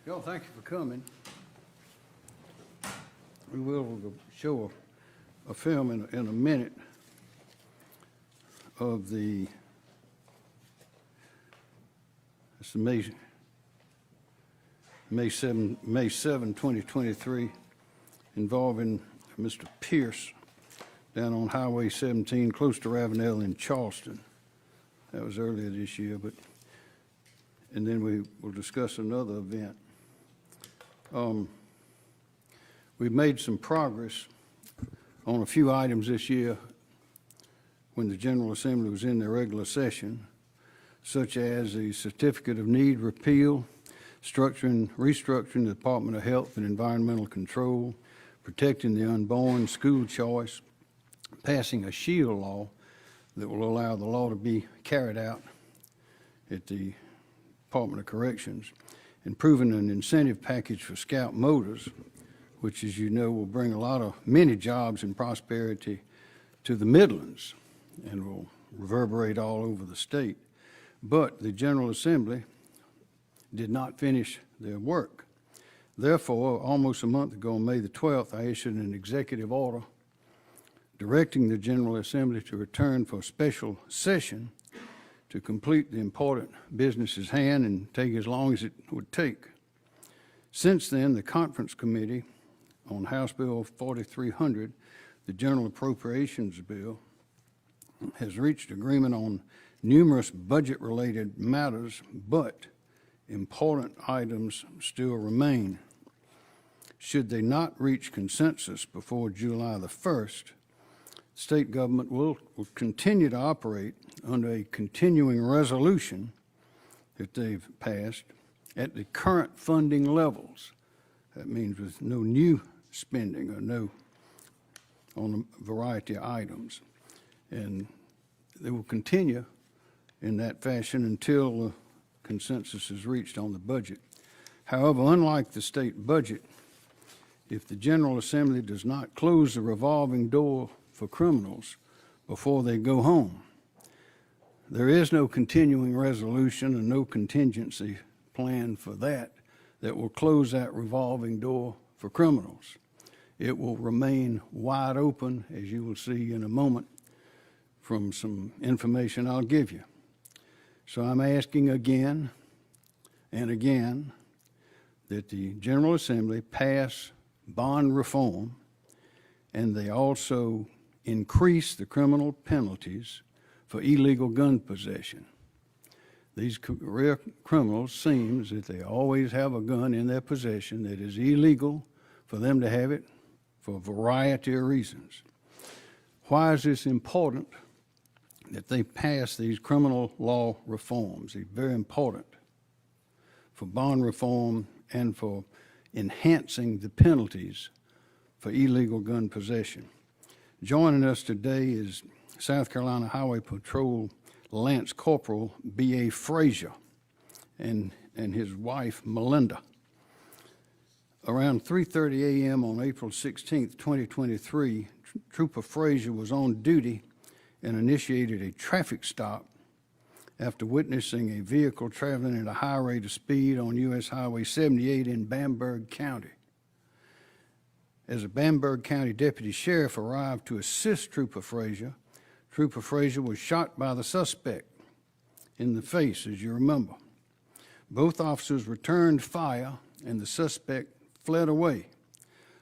Y'all, thank you for coming. We will show a film in a minute of the May 7, 2023, involving Mr. Pierce down on Highway 17, close to Ravenel in Charleston. That was earlier this year, and then we will discuss another event. We've made some progress on a few items this year when the General Assembly was in their regular session, such as the Certificate of Need repeal, restructuring the Department of Health and Environmental Control, protecting the unborn, school choice, passing a SHIELD law that will allow the law to be carried out at the Department of Corrections, improving an incentive package for Scout Motors, which, as you know, will bring many jobs and prosperity to the Midlands and will reverberate all over the state. But the General Assembly did not finish their work. Therefore, almost a month ago, on May the 12th, I issued an executive order directing the General Assembly to return for a special session to complete the important business at hand and take as long as it would take. Since then, the Conference Committee on House Bill 4300, the General Appropriations Bill, has reached agreement on numerous budget-related matters, but important items still remain. Should they not reach consensus before July the 1st, state government will continue to operate under a continuing resolution that they've passed at the current funding levels. That means with no new spending or no on a variety of items. And they will continue in that fashion until consensus is reached on the budget. However, unlike the state budget, if the General Assembly does not close the revolving door for criminals before they go home, there is no continuing resolution and no contingency plan for that will close that revolving door for criminals. It will remain wide open, as you will see in a moment from some information I'll give you. So I'm asking again and again that the General Assembly pass bond reform, and they also increase the criminal penalties for illegal gun possession. These career criminals seems that they always have a gun in their possession that is illegal for them to have it for a variety of reasons. Why is this important that they pass these criminal law reforms? They're very important for bond reform and for enhancing the penalties for illegal gun possession. Joining us today is South Carolina Highway Patrol Lance Corporal B.A. Frazier and his wife, Melinda. Around 3:30 a.m. on April 16th, 2023, Trooper Frazier was on duty and initiated a traffic stop after witnessing a vehicle traveling at a high rate of speed on U.S. Highway 78 in Bamberg County. As a Bamberg County Deputy Sheriff arrived to assist Trooper Frazier was shot by the suspect in the face, as you remember. Both officers returned fire and the suspect fled away.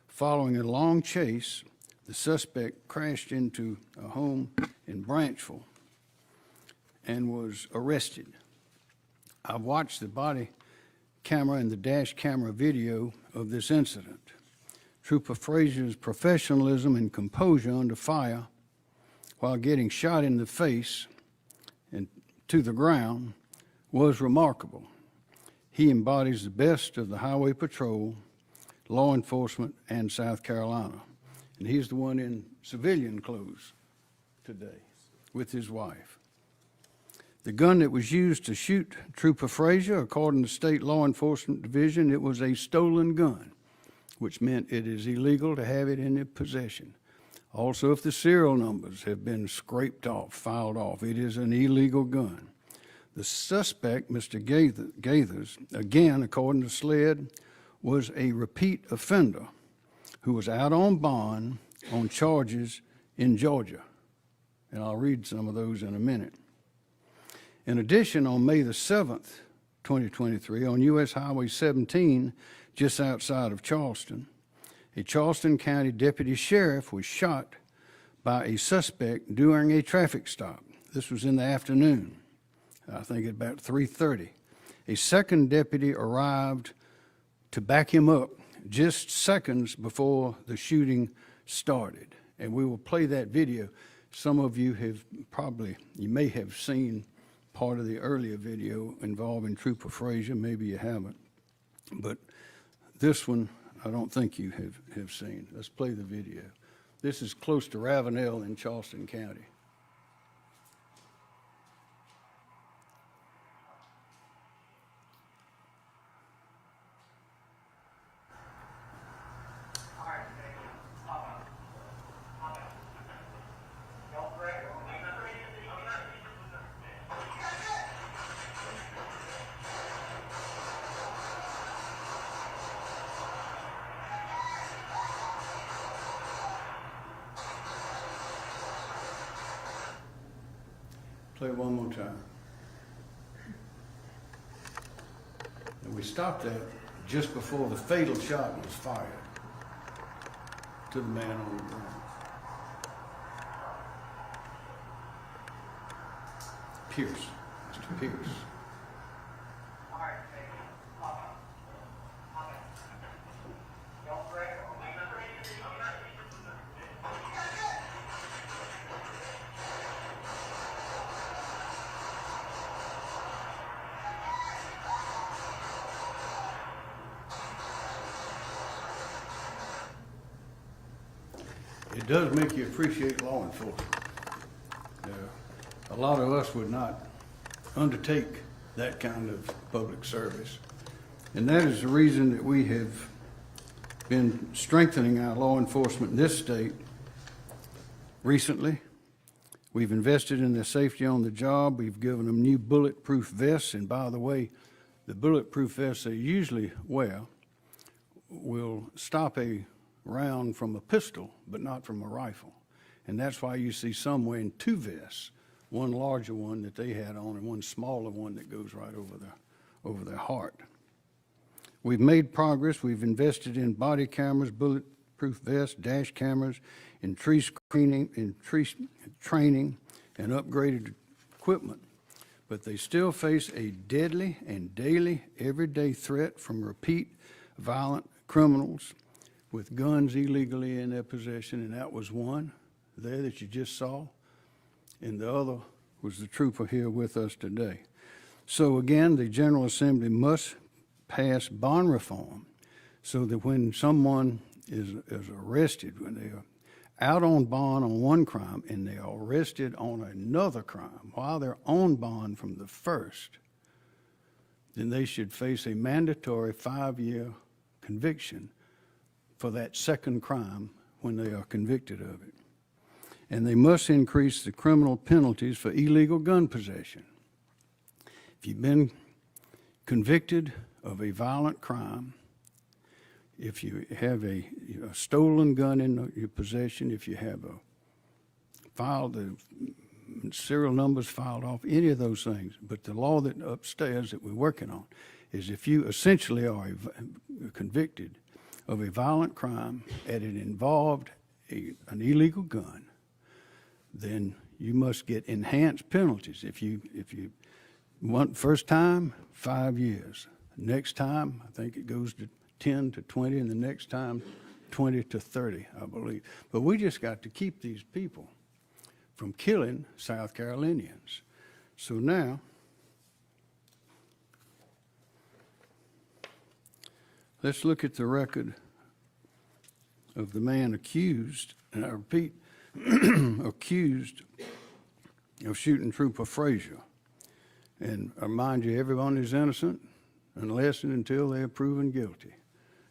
Following a long chase, the suspect crashed into a home in Branchville and was arrested. I've watched the body camera and the dash camera video of this incident. Trooper Frazier's professionalism and composure under fire while getting shot in the face and to the ground was remarkable. He embodies the best of the Highway Patrol, law enforcement, and South Carolina. And he's the one in civilian clothes today with his wife. The gun that was used to shoot Trooper Frazier, according to State Law Enforcement Division, it was a stolen gun, which meant it is illegal to have it in their possession. Also, if the serial numbers have been scraped off, filed off, it is an illegal gun. The suspect, Mr. Gaithers, again, according to SLED, was a repeat offender who was out on bond on charges in Georgia. And I'll read some of those in a minute. In addition, on May the 7th, 2023, on U.S. Highway 17, just outside of Charleston, a Charleston County deputy sheriff was shot by a suspect during a traffic stop. This was in the afternoon, I think at about 3:30. A second deputy arrived to back him up just seconds before the shooting started. And we will play that video. Some of you you may have seen part of the earlier video involving Trooper Frazier, maybe you haven't. But this one, I don't think you have seen. Let's play the video. This is close to Ravenel in Charleston County. Play it one more time. And we stopped that just before the fatal shot was fired to the man on the ground. Pierce, Mr. Pierce. It does make you appreciate law enforcement. A lot of us would not undertake that kind of public service. And that is the reason that we have been strengthening our law enforcement in this state recently. We've invested in their safety on the job. We've given them new bulletproof vests. And by the way, the bulletproof vests they usually wear will stop a round from a pistol, but not from a rifle. And that's why you see some wearing two vests, one larger one that they had on and one smaller one that goes right over their heart. We've made progress. We've invested in body cameras, bulletproof vests, dash cameras, in tree training, and upgraded equipment. But they still face a deadly and daily, everyday threat from repeat violent criminals with guns illegally in their possession, and that was one there that you just saw, and the other was the trooper here with us today. So again, the General Assembly must pass bond reform so that when someone is arrested, when they are out on bond on one crime and they are arrested on another crime while they're on bond from the first, then they should face a mandatory 5-year conviction for that second crime when they are convicted of it. And they must increase the criminal penalties for illegal gun possession. If you've been convicted of a violent crime, if you have a stolen gun in your possession, if you have the serial numbers filed off, any of those things, but the law that upstairs that we're working on is if you essentially are convicted of a violent crime and it involved an illegal gun, then you must get enhanced penalties. If you want first time, 5 years. Next time, I think it goes to 10 to 20, and the next time 20 to 30, I believe. But we just got to keep these people from killing South Carolinians. So now, let's look at the record of the man accused, and I repeat, accused of shooting Trooper Frazier. And I remind you, everyone is innocent unless and until they are proven guilty.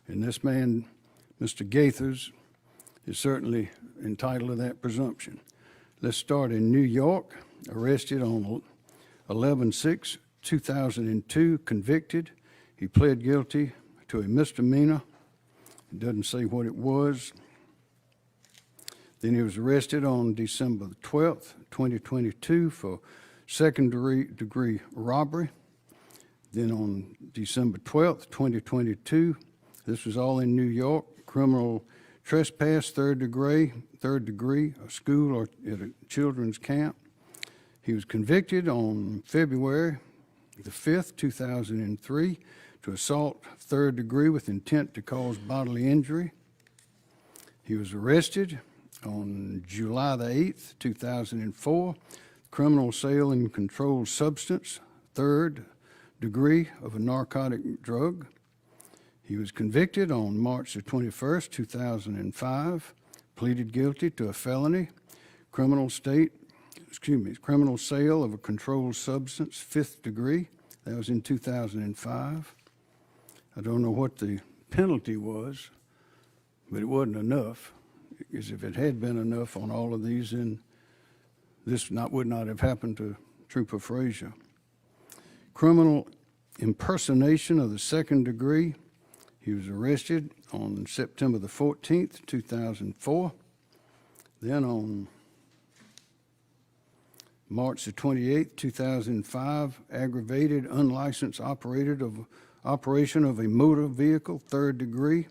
And this man, Mr. Gaithers, is certainly entitled to that presumption. Let's start in New York, arrested on 11/6/2002, convicted. He pled guilty to a misdemeanor. It doesn't say what it was. Then he was arrested on December 12th, 2022 for second-degree robbery. Then on December 12th, 2022, this was all in New York, criminal trespass, third degree, a school or at a children's camp. He was convicted on February the 5th, 2003, to assault third degree with intent to cause bodily injury. He was arrested on July the 8th, 2004, criminal sale and controlled substance, third degree of a narcotic drug. He was convicted on March the 21st, 2005, pleaded guilty to a felony, criminal sale of a controlled substance, fifth degree. That was in 2005. I don't know what the penalty was, but it wasn't enough. Because if it had been enough on all of these, then this would not have happened to Trooper Frazier. Criminal impersonation of the second degree. He was arrested on September the 14th, 2004. Then on March the 28th, 2005, aggravated unlicensed operation of a motor vehicle, third degree.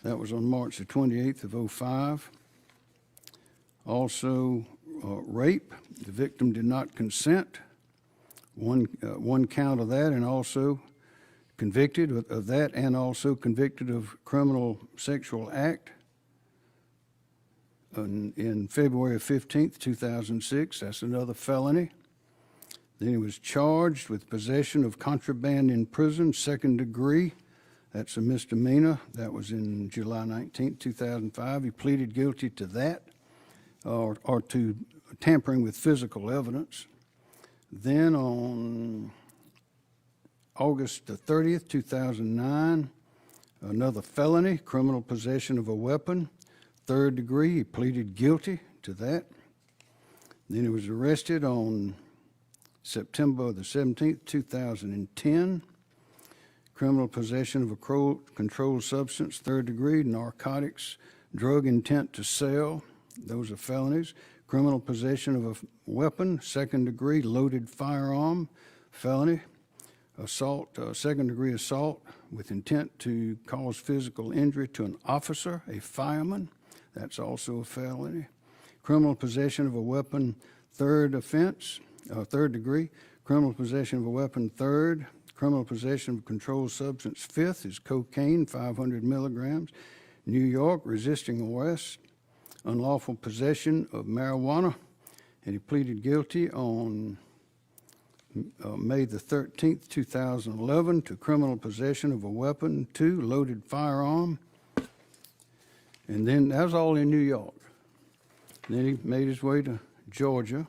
That was on March the 28th of 2005. Also, rape. The victim did not consent. One count of that, and also convicted of that, and also convicted of criminal sexual act in February 15th, 2006. That's another felony. Then he was charged with possession of contraband in prison, second degree. That's a misdemeanor. That was in July 19th, 2005. He pleaded guilty to that, or to tampering with physical evidence. Then on August the 30th, 2009, another felony, criminal possession of a weapon, third degree. He pleaded guilty to that. Then he was arrested on September the 17th, 2010. Criminal possession of a controlled substance, third degree, narcotics, drug intent to sell, those are felonies. Criminal possession of a weapon, second degree, loaded firearm, felony. Assault, second degree assault with intent to cause physical injury to an officer, a fireman, that's also a felony. Criminal possession of a weapon, third offense, third degree. Criminal possession of a weapon, third. Criminal possession of a controlled substance, fifth, is cocaine, 500 milligrams. New York, resisting arrest. Unlawful possession of marijuana, and he pleaded guilty on May the 13th, 2011, to criminal possession of a weapon, 2, loaded firearm. And then that was all in New York. Then he made his way to Georgia.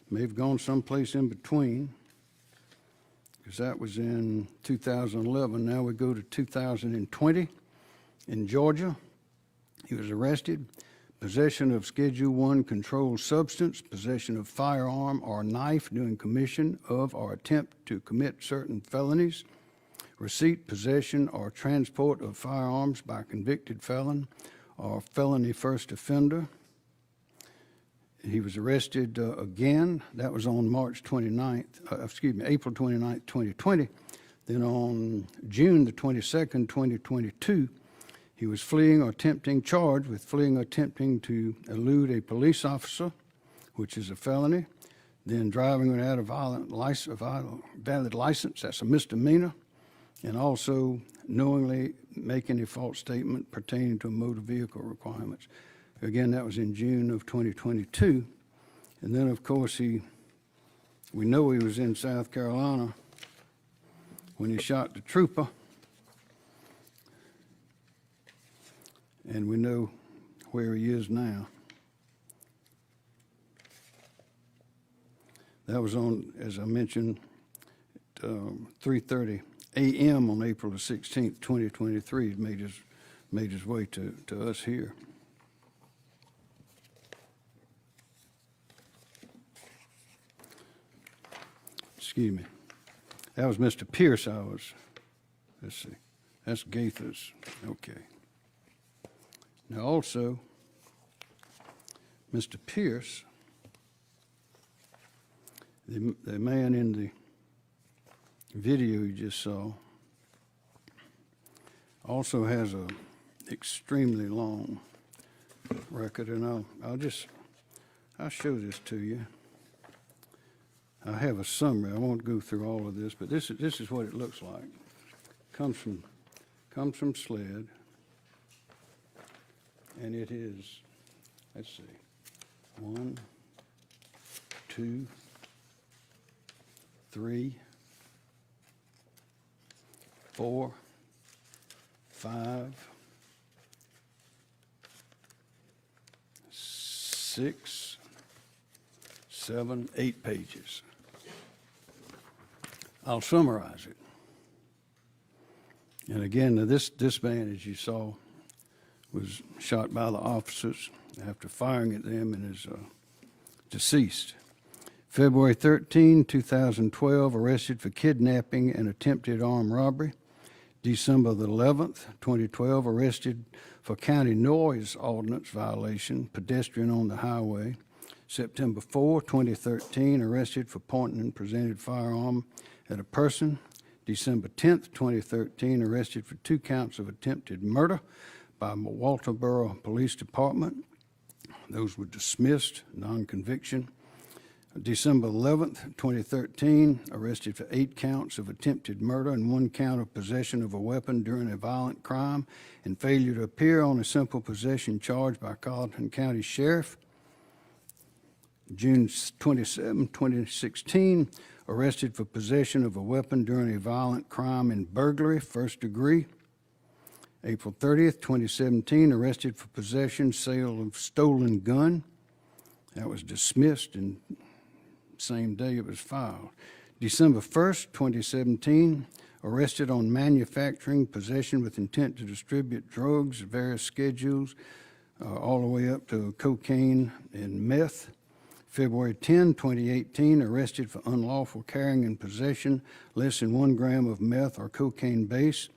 May have gone someplace in between, because that was in 2011. Now we go to 2020 in Georgia. He was arrested. Possession of Schedule I controlled substance, possession of firearm or knife during commission of or attempt to commit certain felonies, receipt, possession, or transport of firearms by a convicted felon or felony first offender. He was arrested again. That was on April 29th, 2020. Then on June the 22nd, 2022, he was charged with fleeing or attempting to elude a police officer, which is a felony. Then driving without a valid license, that's a misdemeanor. And also knowingly making a false statement pertaining to motor vehicle requirements. Again, that was in June of 2022. And then, of course, we know he was in South Carolina when he shot the trooper. And we know where he is now. That was on, as I mentioned, 3:30 a.m. on April the 16th, 2023. He made his way to us here. excuse me. That was Mr. Pierce let's see, that's Gaither's, okay. Now also, Mr. Pierce, the man in the video you just saw, also has a extremely long record, and I'll show this to you. I have a summary. I won't go through all of this, but this is what it looks like. Comes from SLED, and it is, let's see, 1, 2, 3, 4, 5, 6, 7, 8 pages. I'll summarize it. And again, this man, as you saw, was shot by the officers after firing at them and is deceased. February 13, 2012, arrested for kidnapping and attempted armed robbery. December the 11th, 2012, arrested for county noise ordinance violation, pedestrian on the highway. September 4, 2013, arrested for pointing and presented firearm at a person. December 10th, 2013, arrested for 2 counts of attempted murder by Walterboro Police Department. Those were dismissed, non-conviction. December 11th, 2013, arrested for 8 counts of attempted murder and 1 count of possession of a weapon during a violent crime and failure to appear on a simple possession charge by Colleton County Sheriff. June 27, 2016, arrested for possession of a weapon during a violent crime and burglary, 1st degree. April 30th, 2017, arrested for possession, sale of stolen gun. That was dismissed, and same day it was filed. December 1st, 2017, arrested on manufacturing, possession with intent to distribute drugs, various schedules, all the way up to cocaine and meth. February 10, 2018, arrested for unlawful carrying and possession less than 1 gram of meth or cocaine base.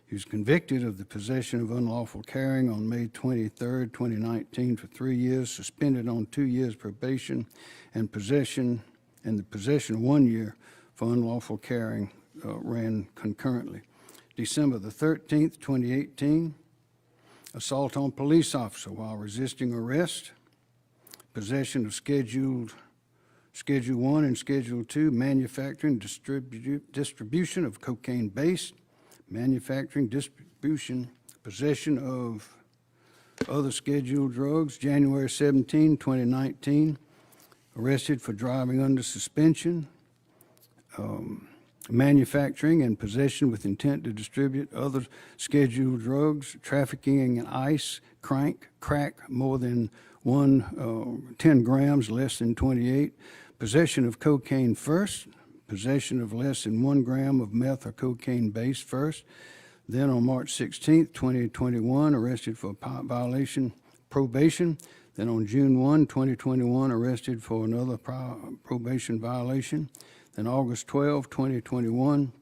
He was convicted of the possession of unlawful carrying on May 23, 2019 for 3 years, suspended on 2 years probation, and the possession 1 year for unlawful carrying ran concurrently. December the 13th, 2018, assault on police officer while resisting arrest. Possession of Schedule 1 and Schedule 2, manufacturing, distribution of cocaine base, manufacturing, distribution, possession of other scheduled drugs. January 17, 2019, arrested for driving under suspension, manufacturing and possession with intent to distribute other scheduled drugs, trafficking in ice, crack more than 10 grams, less than 28, possession of cocaine first, possession of less than 1 gram of meth or cocaine base first. Then on March 16th, 2021, arrested for violation probation. Then on June 1, 2021, arrested for another probation violation. Then August 12, 2021,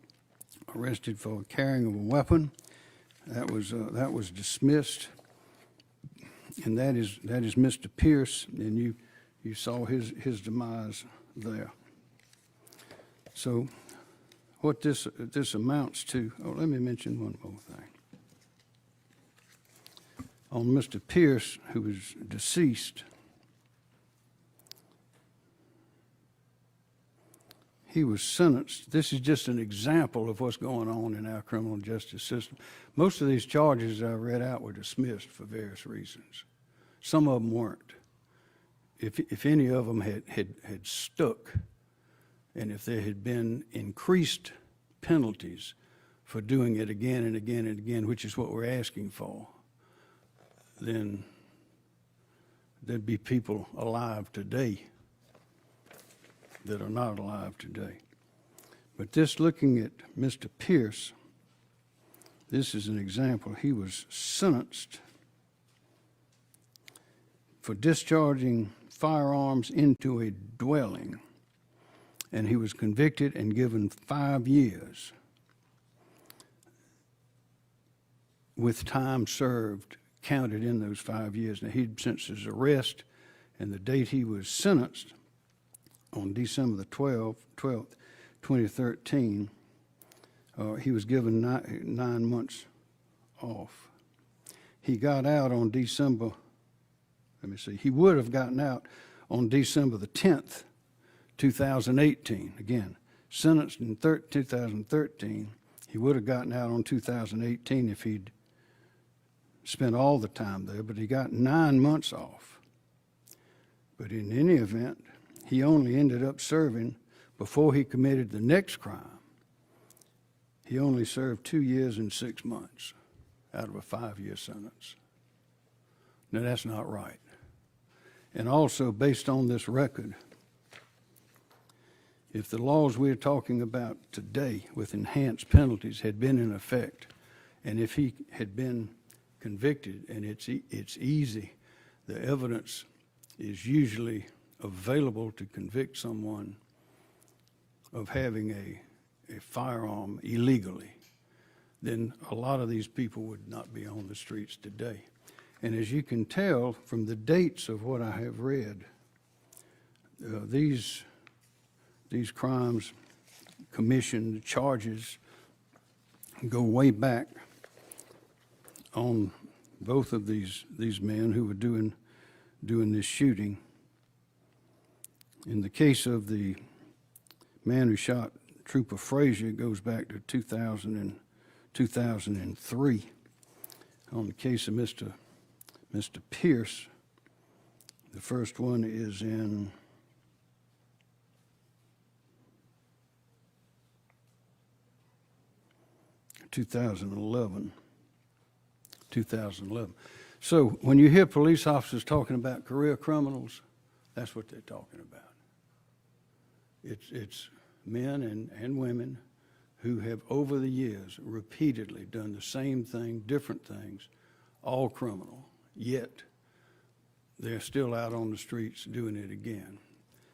arrested for carrying of a weapon. That was dismissed. And that is Mr. Pierce, and you saw his demise there. So what this amounts to, let me mention one more thing. On Mr. Pierce, who was deceased, he was sentenced. This is just an example of what's going on in our criminal justice system. Most of these charges I read out were dismissed for various reasons. Some of them weren't. If any of them had stuck, and if there had been increased penalties for doing it again and again and again, which is what we're asking for, then there'd be people alive today that are not alive today. But this, looking at Mr. Pierce, this is an example. He was sentenced for discharging firearms into a dwelling and he was convicted and given 5 years with time served counted in those 5 years. Now, since his arrest and the date he was sentenced on December the 12th, 2013, he was given 9 months off. He got out on December, he would have gotten out on December the 10th, 2018. Again, sentenced in 2013, he would have gotten out on 2018 if he'd spent all the time there, but he got 9 months off. But in any event, he only ended up serving, before he committed the next crime, he only served 2 years and 6 months out of a 5-year sentence. Now, that's not right. And also, based on this record, if the laws we're talking about today with enhanced penalties had been in effect, and if he had been convicted, and it's easy, the evidence is usually available to convict someone of having a firearm illegally, then a lot of these people would not be on the streets today. And as you can tell from the dates of what I have read, these crimes commission charges go way back on both of these men who were doing this shooting. In the case of the man who shot Trooper Frazier, it goes back to 2003. On the case of Mr. Pierce, the first one is in 2011. So when you hear police officers talking about career criminals, that's what they're talking about. It's men and women who have over the years repeatedly done the same thing, different things, all criminal, yet they're still out on the streets doing it again.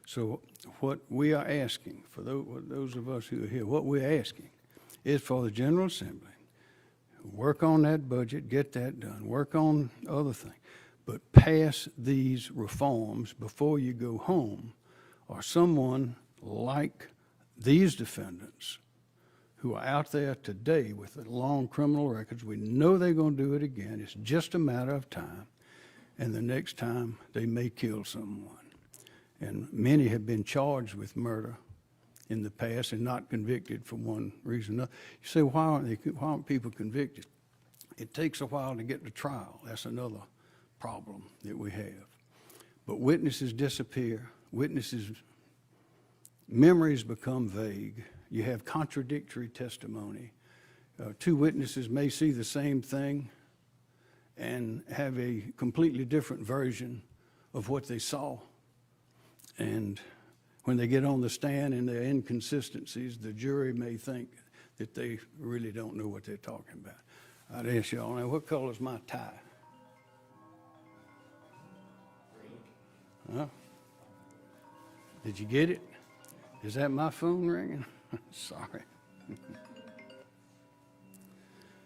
So what we are asking, for those of us who are here, what we're asking is for the General Assembly, work on that budget, get that done, work on other things, but pass these reforms before you go home, or someone like these defendants who are out there today with long criminal records, we know they're going to do it again. It's just a matter of time, and the next time they may kill someone. And many have been charged with murder in the past and not convicted for one reason or another. You say, why aren't people convicted? It takes a while to get to trial. That's another problem that we have. But witnesses disappear. Memories become vague. You have contradictory testimony. Two witnesses may see the same thing and have a completely different version of what they saw. And when they get on the stand and there are inconsistencies, the jury may think that they really don't know what they're talking about. I'd ask y'all now, what color is my tie? Huh? Did you get it? Is that my phone ringing? Sorry.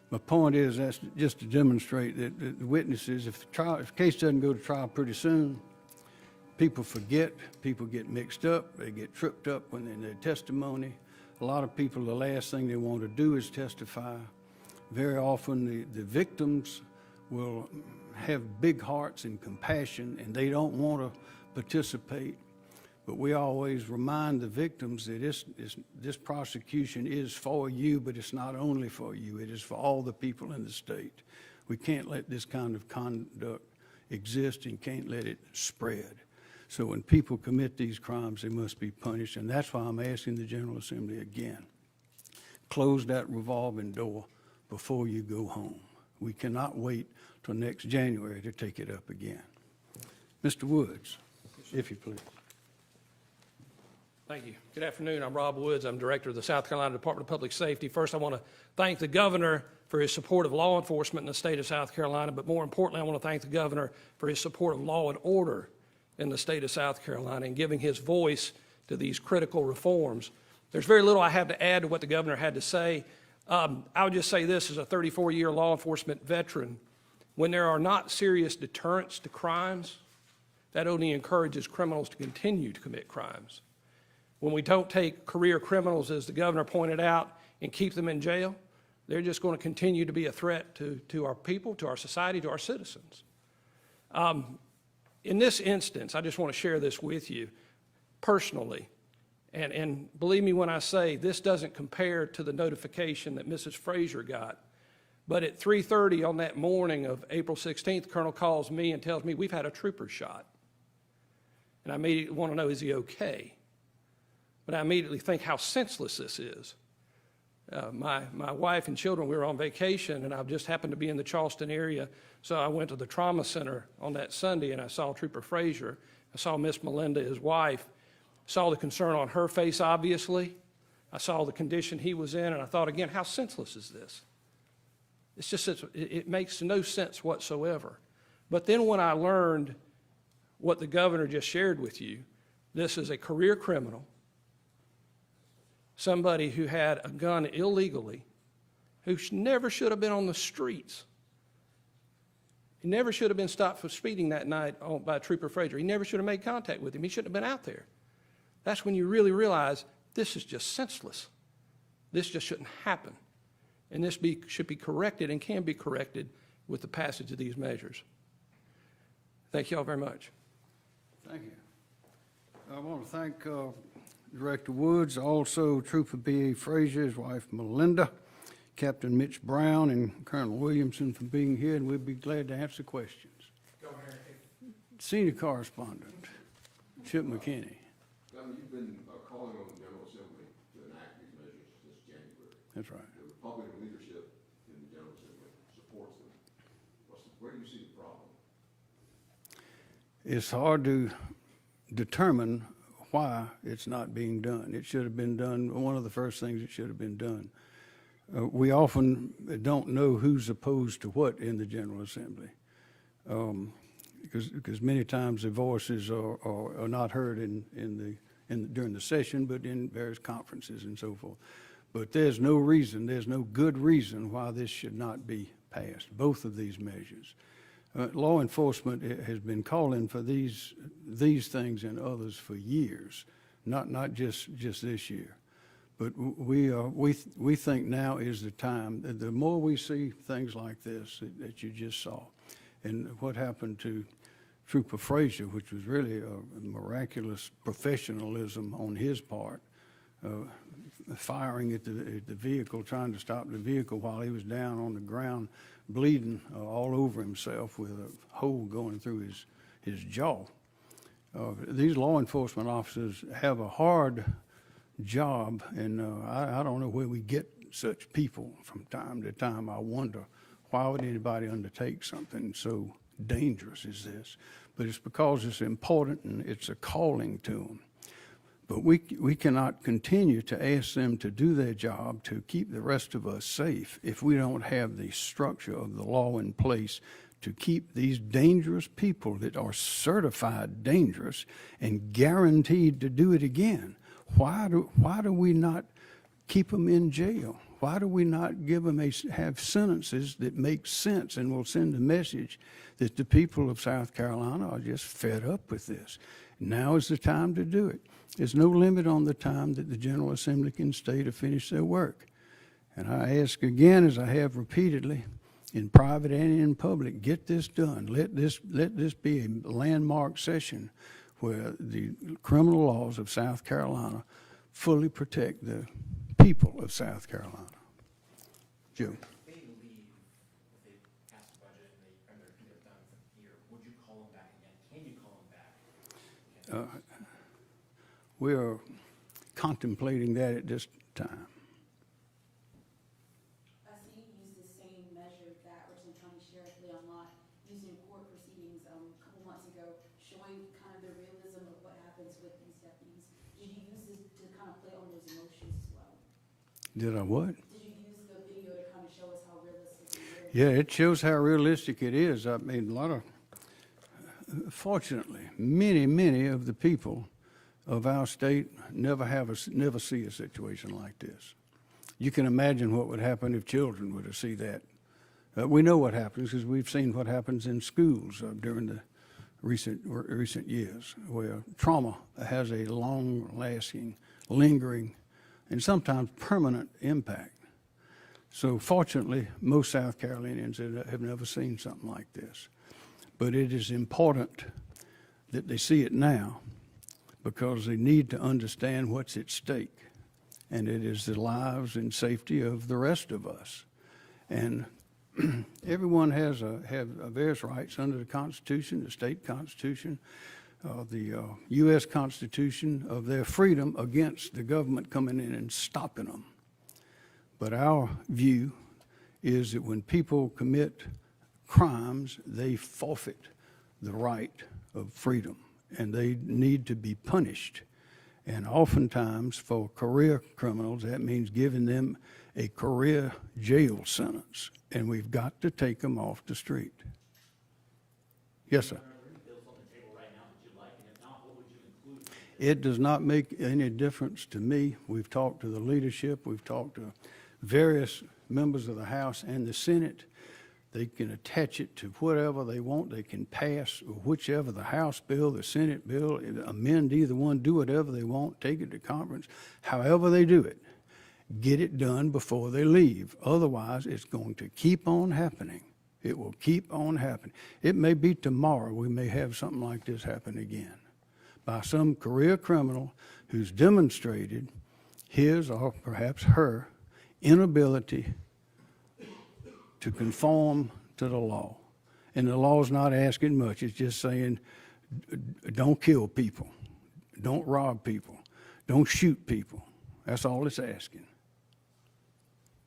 My point is that's just to demonstrate that the witnesses, if the case doesn't go to trial pretty soon, people forget, people get mixed up, they get tripped up when they're in their testimony. A lot of people, the last thing they want to do is testify. Very often the victims will have big hearts and compassion, and they don't want to participate. But we always remind the victims that this prosecution is for you, but it's not only for you, it is for all the people in the state. We can't let this kind of conduct exist and can't let it spread. So when people commit these crimes, they must be punished, and that's why I'm asking the General Assembly again, close that revolving door before you go home. We cannot wait till next January to take it up again. Mr. Woods, if you please. Thank you. Good afternoon. I'm Rob Woods. I'm Director of the South Carolina Department of Public Safety. First, I want to thank the Governor for his support of law enforcement in the state of South Carolina, but more importantly, I want to thank the Governor for his support of law and order in the state of South Carolina and giving his voice to these critical reforms. There's very little I have to add to what the governor had to say. I would just say this as a 34-year law enforcement veteran. When there are not serious deterrents to crimes, that only encourages criminals to continue to commit crimes. When we don't take career criminals, as the governor pointed out, and keep them in jail, they're just going to continue to be a threat to our people, to our society, to our citizens. In this instance, I just want to share this with you personally. And believe me when I say this doesn't compare to the notification that Mrs. Frazier got. But at 3:30 on that morning of April 16th, Colonel calls me and tells me we've had a trooper shot. And I immediately want to know, is he okay? But I immediately think how senseless this is. My wife and children, we were on vacation, and I just happened to be in the Charleston area, so I went to the trauma center on that Sunday, and I saw Trooper Frazier. I saw Miss Melinda, his wife, saw the concern on her face, obviously. I saw the condition he was in, and I thought, again, how senseless is this? It's just, it makes no sense whatsoever. But then when I learned what the governor just shared with you, this is a career criminal, somebody who had a gun illegally, who never should have been on the streets. He never should have been stopped for speeding that night by Trooper Frazier. He never should have made contact with him. He shouldn't have been out there. That's when you really realize this is just senseless. This just shouldn't happen. And this should be corrected and can be corrected with the passage of these measures. Thank you all very much. Thank you. I want to thank Director Woods, also Trooper B.A. Frazier, his wife Melinda, Captain Mitch Brown, and Colonel Williamson for being here, and we'd be glad to answer questions. Senior Correspondent, Chip McKinney. Governor, you've been calling on the General Assembly to enact these measures this January. That's right. The Republican leadership in the General Assembly supports them. Where do you see the problem? It's hard to determine why it's not being done. It should have been done, one of the first things that should have been done. We often don't know who's opposed to what in the General Assembly, because many times the voices are not heard during the session, but in various conferences and so forth. But there's no reason, there's no good reason why this should not be passed, both of these measures. Law enforcement has been calling for these things and others for years, not just this year. But we think now is the time. The more we see things like this that you just saw, and what happened to Trooper Frazier, which was really a miraculous professionalism on his part, firing at the vehicle, trying to stop the vehicle while he was down on the ground, bleeding all over himself with a hole going through his jaw. These law enforcement officers have a hard job, and I don't know where we get such people from time to time. I wonder, why would anybody undertake something so dangerous as this? But it's because it's important and it's a calling to them. But we cannot continue to ask them to do their job to keep the rest of us safe if we don't have the structure of the law in place to keep these dangerous people that are certified dangerous and guaranteed to do it again. Why do we not keep them in jail? Why do we not give them have sentences that make sense and will send a message that the people of South Carolina are just fed up with this? Now is the time to do it. There's no limit on the time that the General Assembly can stay to finish their work. And I ask again, as I have repeatedly, in private and in public, get this done. Let this be a landmark session where the criminal laws of South Carolina fully protect the people of South Carolina. Joe. If they leave, if they pass the budget and they're done here, would you call them back again? Can you call them back? We are contemplating that at this time. I see you use the same measure that Richland County Sheriff Leon Lott used in court proceedings a couple months ago, showing kind of the realism of what happens with these deputies. Did you use this to kind of play on those emotions as well? Did I what? Did you use the video to kind of show us how realistic it is? Yeah, it shows how realistic it is. I mean, fortunately, many of the people of our state never see a situation like this. You can imagine what would happen if children were to see that. We know what happens because we've seen what happens in schools during the recent years, where trauma has a long-lasting, lingering, and sometimes permanent impact. So fortunately, most South Carolinians have never seen something like this. But it is important that they see it now because they need to understand what's at stake. And it is the lives and safety of the rest of us. And everyone has various rights under the Constitution, the state Constitution, the U.S. Constitution, of their freedom against the government coming in and stopping them. But our view is that when people commit crimes, they forfeit the right of freedom, and they need to be punished. And oftentimes, for career criminals, that means giving them a career jail sentence, and we've got to take them off the street. Yes, sir. It does not make any difference to me. We've talked to the leadership. We've talked to various members of the House and the Senate. They can attach it to whatever they want. They can pass whichever, the House bill, the Senate bill, amend either one, do whatever they want, take it to conference. However they do it, get it done before they leave. Otherwise, it's going to keep on happening. It will keep on happening. It may be tomorrow we may have something like this happen again by some career criminal who's demonstrated his or perhaps her inability to conform to the law. And the law's not asking much. It's just saying, don't kill people. Don't rob people. Don't shoot people. That's all it's asking.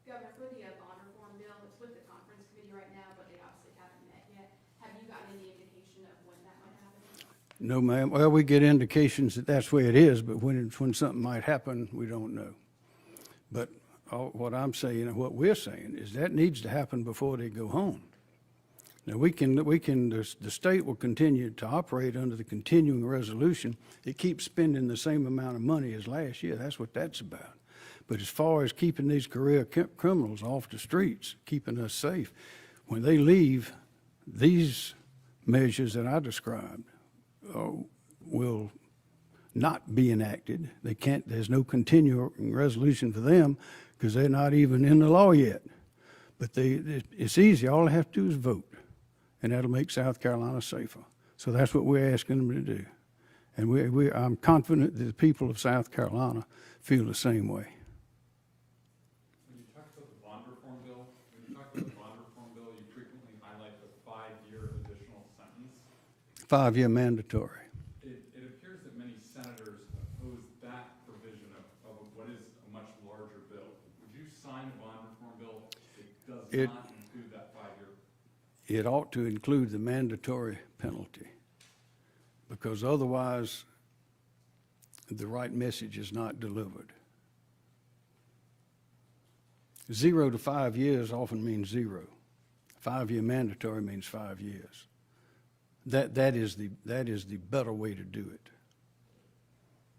Governor, for the bond reform bill, it's with the conference committee right now, but they obviously haven't met yet. Have you gotten any indication of when that might happen? No, ma'am. Well, we get indications that that's the way it is, but when something might happen, we don't know. But what I'm saying and what we're saying is that needs to happen before they go home. Now, the state will continue to operate under the continuing resolution. It keeps spending the same amount of money as last year. That's what that's about. But as far as keeping these career criminals off the streets, keeping us safe, when they leave, these measures that I described will not be enacted. They can't, there's no continuing resolution for them because they're not even in the law yet. But it's easy. All they have to do is vote, and that'll make South Carolina safer. So that's what we're asking them to do. And I'm confident that the people of South Carolina feel the same way. When you talk about the bond reform bill, you frequently highlight the 5-year additional sentence. 5-year mandatory. It appears that many senators oppose that provision of what is a much larger bill. Would you sign a bond reform bill that does not include that 5-year? It ought to include the mandatory penalty, because otherwise the right message is not delivered. 0 to 5 years often means 0. 5-year mandatory means 5 years. That is the better way to do it.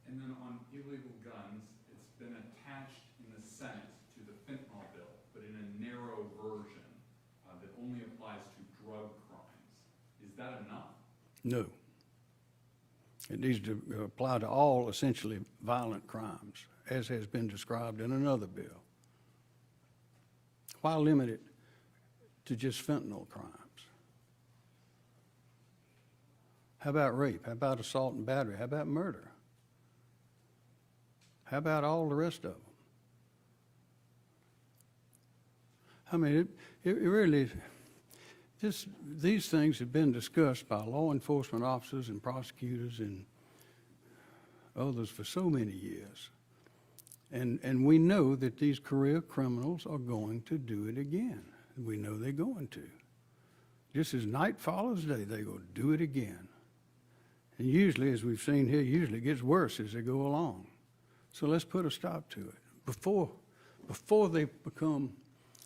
And then on illegal guns, it's been attached in the Senate to the fentanyl bill, but in a narrow version that only applies to drug crimes. Is that enough? No. It needs to apply to all essentially violent crimes, as has been described in another bill. Why limit it to just fentanyl crimes? How about rape? How about assault and battery? How about murder? How about all the rest of them? I mean, it really, these things have been discussed by law enforcement officers and prosecutors and others for so many years. And we know that these career criminals are going to do it again. We know they're going to. Just as night follows day, they're going to do it again. And usually, as we've seen here, usually it gets worse as they go along. So let's put a stop to it. Before they become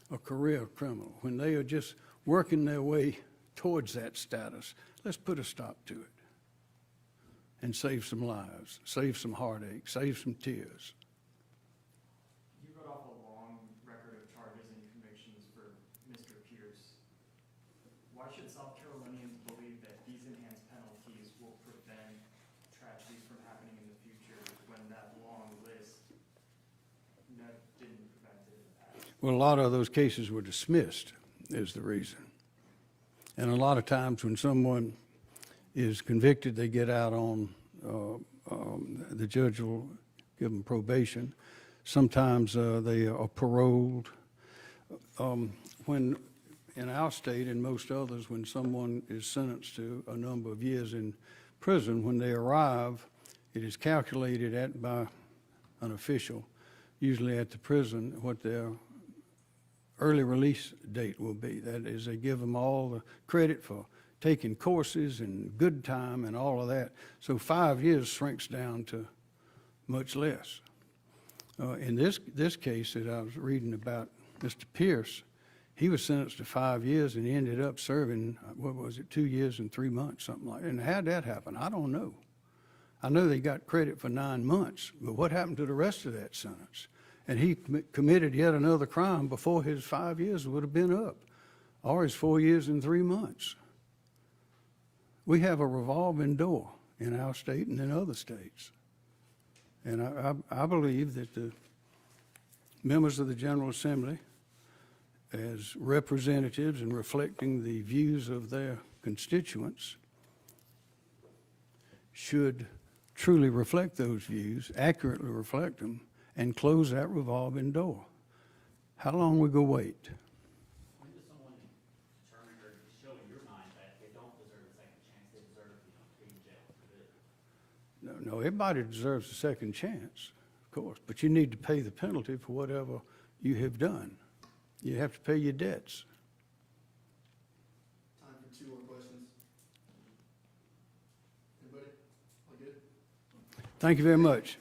a career criminal, when they are just working their way towards that status, let's put a stop to it. and save some lives, save some heartache, save some tears. You wrote off a long record of charges and convictions for Mr. Pierce. Why should South Carolinians believe that these enhanced penalties will prevent tragedies from happening in the future when that long list didn't prevent it in the past? Well, a lot of those cases were dismissed is the reason. And a lot of times when someone is convicted, they get out on, the judge will give them probation. Sometimes they are paroled. When, in our state and most others, when someone is sentenced to a number of years in prison, when they arrive, it is calculated at by an official, usually at the prison, what their early release date will be. That is, they give them all the credit for taking courses and good time and all of that. So 5 years shrinks down to much less. In this case that I was reading about, Mr. Pierce, he was sentenced to 5 years and he ended up serving, what was it, 2 years and 3 months, something like that. And how'd that happen? I don't know. I know they got credit for 9 months, but what happened to the rest of that sentence? And he committed yet another crime before his 5 years would have been up, or his 4 years and 3 months. We have a revolving door in our state and in other states. And I believe that the members of the General Assembly, as representatives and reflecting the views of their constituents, should truly reflect those views, accurately reflect them, and close that revolving door. How long we go wait? When does someone determine or show in your mind that they don't deserve a second chance, they deserve, to be in jail for good? No, everybody deserves a second chance, of course, but you need to pay the penalty for whatever you have done. You have to pay your debts. Time for 2 more questions. Anybody? All good? Thank you very much.